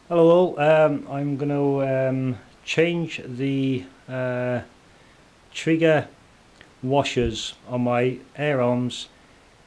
Hello all, I'm going to change the trigger washers on my Air Arms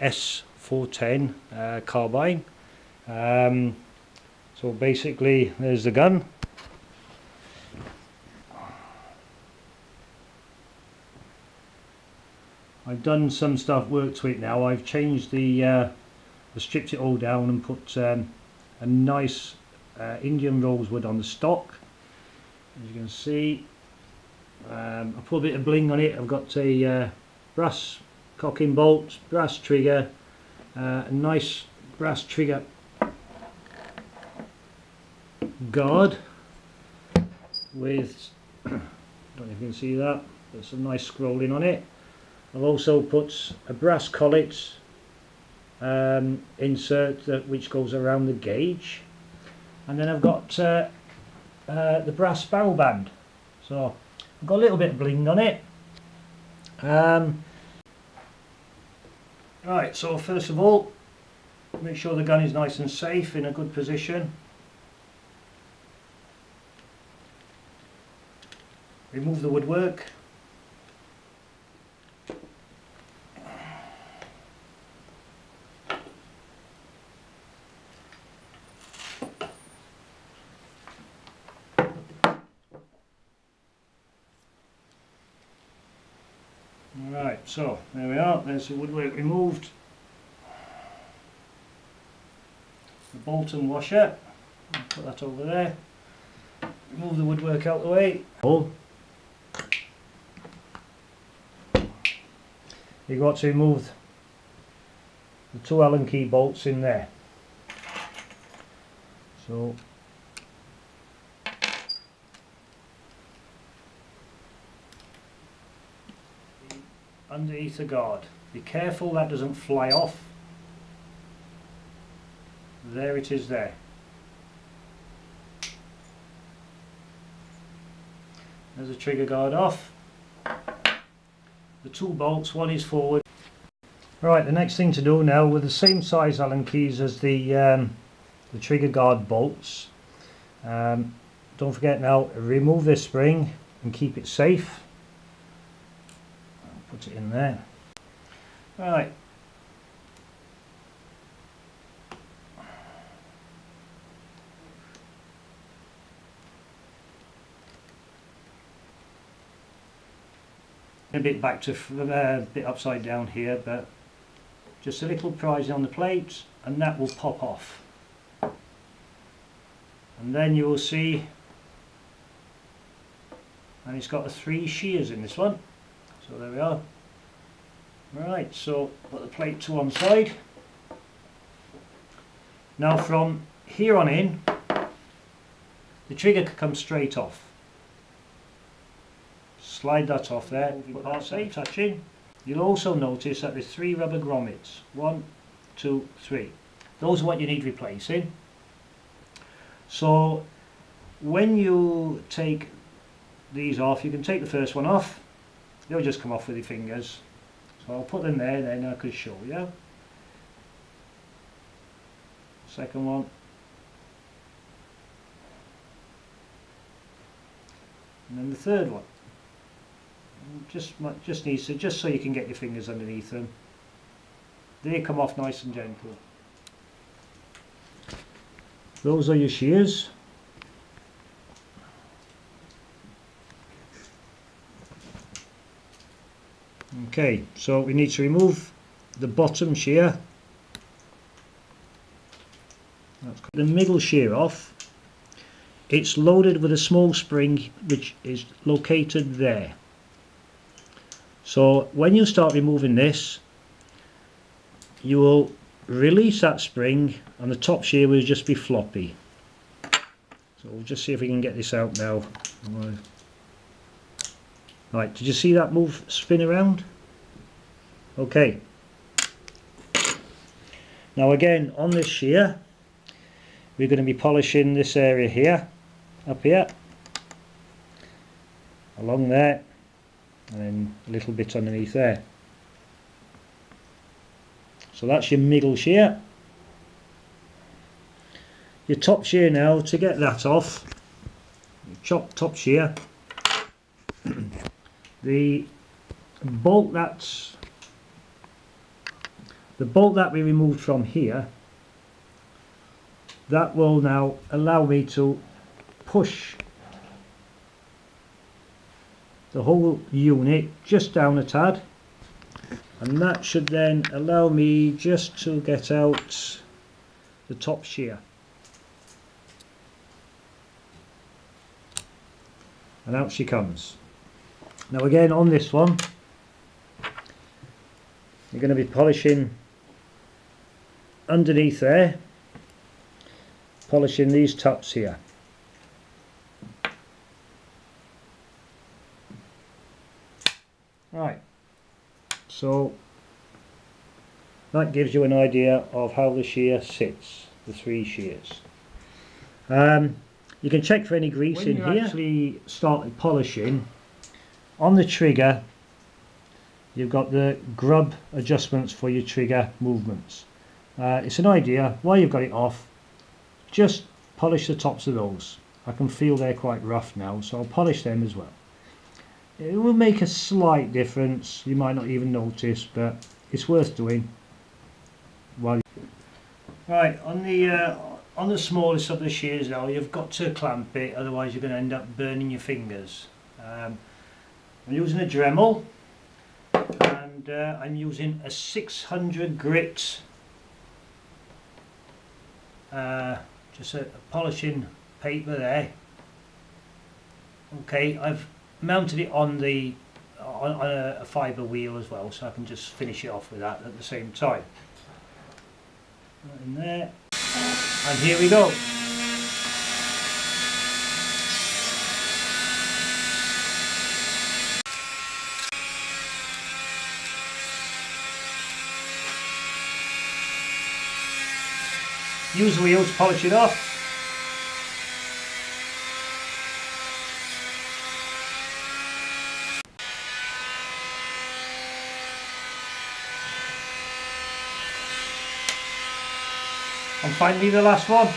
s410 carbine. So basically there's the gun. I've done some work to it now. I've changed I stripped it all down and put a nice Indian rosewood on the stock, as you can see. I put a bit of bling on it. I've got a brass cocking bolt, brass trigger, a nice brass trigger guard with, I don't know if you can see that, there's some nice scrolling on it. I've also put a brass collet insert which goes around the gauge. And then I've got the brass barrel band, so I've got a little bit of bling on it. Right, so first of all, make sure the gun is nice and safe, in a good position. Remove the woodwork. Alright, so there we are, there's the woodwork removed. The bolt and washer, I'll put that over there. Remove the woodwork out of the way. You've got to remove the two Allen key bolts in there. So underneath the guard. Be careful that doesn't fly off. There it is there. There's the trigger guard off. The two bolts, one is forward. Right, the next thing to do now, with the same size Allen keys as the trigger guard bolts, don't forget now, remove this spring and keep it safe. Put it in there. Right. A bit back to a bit upside down here, but just a little prising on the plate and that will pop off. And then you will see, and it's got the 3 shears in this one. So there we are. Right, so put the plate to one side. Now from here on in, the trigger can come straight off. Slide that off there, put that safe touching. You'll also notice that there's 3 rubber grommets. 1, 2, 3. Those are what you need replacing. So when you take these off, you can take the first one off. They'll just come off with your fingers. So I'll put them there, then I could show you. Second one. And then the third one. Just needs to, just so you can get your fingers underneath them. They come off nice and gentle. Those are your shears. Okay, so we need to remove the bottom shear. Let's cut the middle shear off. It's loaded with a small spring which is located there. So when you start removing this, you will release that spring and the top shear will just be floppy. So we'll just see if we can get this out now. Right, did you see that move, spin around? Okay. Now again, on this shear, we're going to be polishing this area here, up here, along there, and then a little bit underneath there. So that's your middle shear. your top shear now. To get that off, chop top shear. The bolt that we removed from here, that will now allow me to push the whole unit just down a tad, and that should then allow me just to get out the top shear. And out she comes. Now again, on this one, you're going to be polishing underneath there, polishing these tops here. Right, so that gives you an idea of how the shear sits, the 3 shears. You can check for any grease in here. When you actually started polishing, on the trigger you've got the grub adjustments for your trigger movements. It's an idea why you've got it off. Just polish the tops of those. I can feel they're quite rough now, so I'll polish them as well. It will make a slight difference, you might not even notice, but it's worth doing. Right, on the smallest of the shears now, you've got to clamp it, otherwise you're going to end up burning your fingers. I'm using a Dremel, and I'm using a 600 grit, just a polishing paper there. Okay, I've mounted it on a fibre wheel as well, so I can just finish it off with that at the same time. Right in there, and here we go. Use the wheel to polish it off. And finally the last one.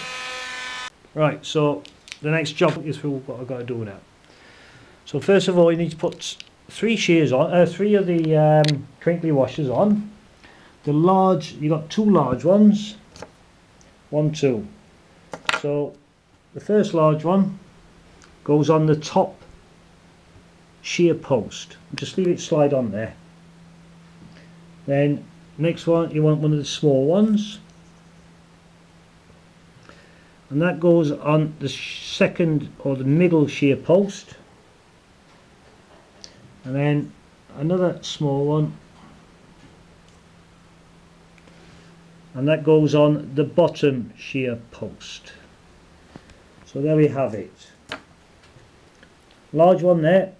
Right, so the next job is through what I've got to do now. So first of all, you need to put 3 shears on, 3 of the crinkly washers on. The large, you got 2 large ones, 1, 2. So the first large one goes on the top shear post. Just leave it slide on there. Then next one, you want one of the small ones, and that goes on the second or the middle shear post, and then another small one, and that goes on the bottom shear post. So there we have it. Large one there,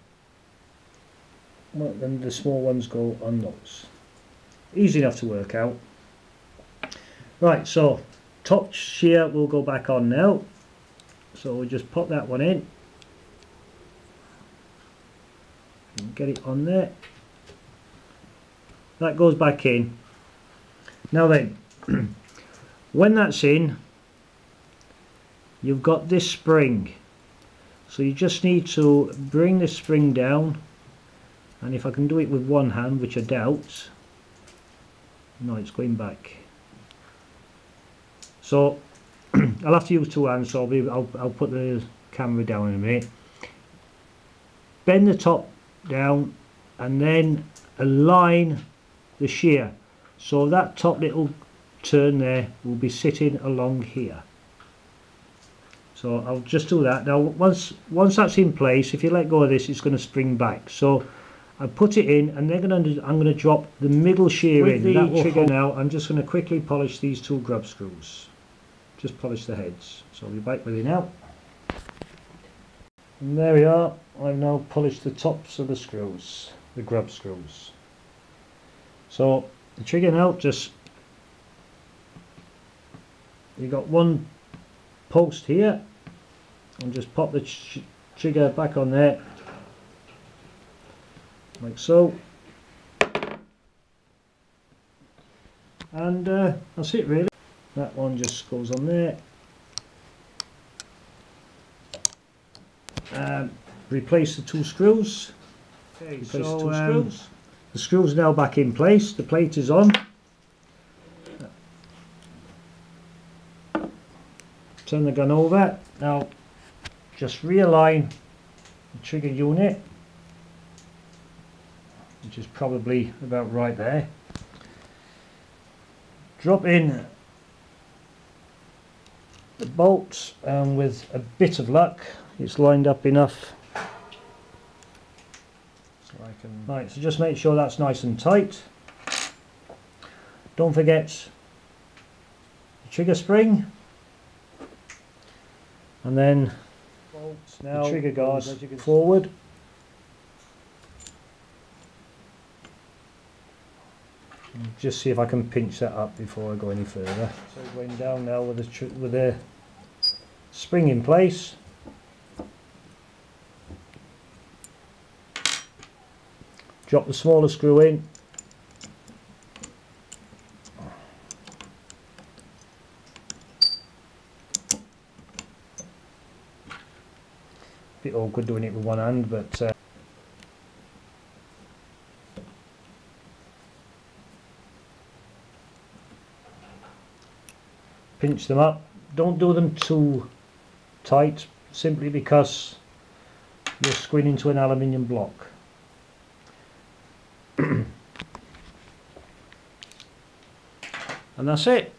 well, then the small ones go on those. Easy enough to work out. Right, so top shear will go back on now, so we'll just pop that one in and get it on there. That goes back in. Now then, when that's in, you've got this spring, so you just need to bring this spring down, and if I can do it with one hand, which I doubt, no, it's going back. So I'll have to use 2 hands, so I'll put the camera down in a minute. Bend the top down and then align the shear, so that top little turn there will be sitting along here. So I'll just do that. Now once that's in place, if you let go of this, it's going to spring back. So I put it in, and then I'm going to drop the middle shear in. With the trigger now, I'm just going to quickly polish these 2 grub screws. Just polish the heads. So I'll be back with you now. And there we are. I've now polished the tops of the screws, the grub screws. So the trigger now, just, you got 1 post here, and just pop the trigger back on there, like so. And that's it really. That one just goes on there, replace the 2 screws. Okay, replace the 2 screws. The screws are now back in place, the plate is on. Turn the gun over. Now just realign the trigger unit, which is probably about right there. Drop in the bolts, and with a bit of luck it's lined up enough. Right, so just make sure that's nice and tight. Don't forget the trigger spring, and then now the trigger guard forward. Just see if I can pinch that up before I go any further. So going down now with the spring in place. Drop the smaller screw in. Bit awkward doing it with one hand, but pinch them up. Don't do them too tight, simply because you're screwing into an aluminium block. And that's it.